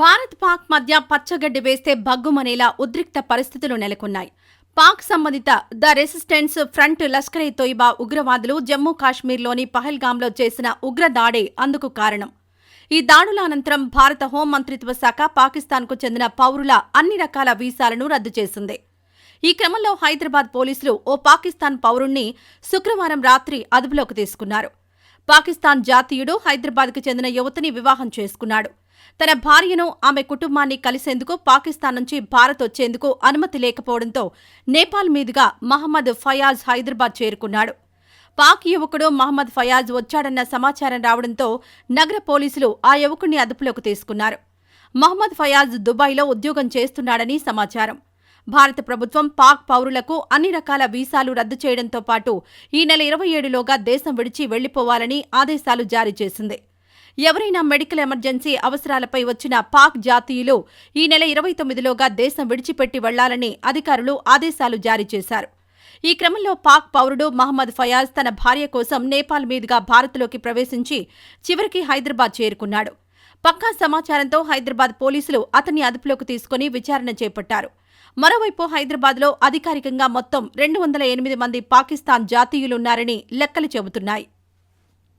భారత్-పాక్ మధ్య పచ్చగడ్డి వేస్తే భగ్గుమనేలా ఉద్రిక్త పరిస్థితులు నెలకొన్నాయి. పాక్ సంబంధిత ద రెసిస్టెన్స్ ఫ్రంట్ లష్కర్-ఇ-తోయిబా ఉగ్రవాదులు జమ్మూ కాశ్మీర్లోని పహల్గాంలో చేసిన ఉగ్రదాడే అందుకు కారణం. ఈ దాడుల అనంతరం భారత హోం మంత్రిత్వ శాఖ పాకిస్తాన్కు చెందిన పౌరుల అన్ని రకాల వీసాలను రద్దు చేసింది. ఈ క్రమంలో హైదరాబాద్ పోలీసులు ఓ పాకిస్తాన్ పౌరుణ్ణి శుక్రవారం రాత్రి అదుపులోకి తీసుకున్నారు. పాకిస్తాన్ జాతీయుడు హైదరాబాద్కు చెందిన యువతిని వివాహం చేసుకున్నాడు. తన భార్యను, ఆమె కుటుంబాన్ని కలిసేందుకు పాకిస్తాన్ నుంచి భారత్ వచ్చేందుకు అనుమతి లేకపోవడంతో నేపాల్ మీదుగా మహమ్మద్ ఫయాజ్ హైదరాబాద్ చేరుకున్నాడు. పాక్ యువకుడు మహమ్మద్ ఫయాజ్ వచ్చాడన్న సమాచారం రావడంతో నగర పోలీసులు ఆ యువకుడిని అదుపులోకి తీసుకున్నారు. మహమ్మద్ ఫయాజ్ దుబాయ్లో ఉద్యోగం చేస్తున్నాడని సమాచారం. భారత ప్రభుత్వం పాక్ పౌరులకు అన్ని రకాల వీసాలు రద్దు చేయడంతో పాటు ఈ నెల 27లోగా దేశం విడిచి వెళ్లిపోవాలని ఆదేశాలు జారీ చేసింది. ఎవరైనా మెడికల్ ఎమర్జెన్సీ అవసరాలపై వచ్చిన పాక్ జాతీయులు ఈ నెల 29లోగా దేశం విడిచిపెట్టి వెళ్లాలని అధికారులు ఆదేశాలు జారీ చేశారు. ఈ క్రమంలో పాక్ పౌరుడు మహమ్మద్ ఫయాజ్ తన భార్య కోసం నేపాల్ మీదుగా భారత్లోకి ప్రవేశించి చివరికి హైదరాబాద్ చేరుకున్నాడు. పక్కా సమాచారంతో హైదరాబాద్ పోలీసులు అతన్ని అదుపులోకి తీసుకుని విచారణ చేపట్టారు. మరోవైపు హైదరాబాద్లో అధికారికంగా మొత్తం 208 మంది పాకిస్తాన్ జాతీయులున్నారని లెక్కలు చెబుతున్నాయి.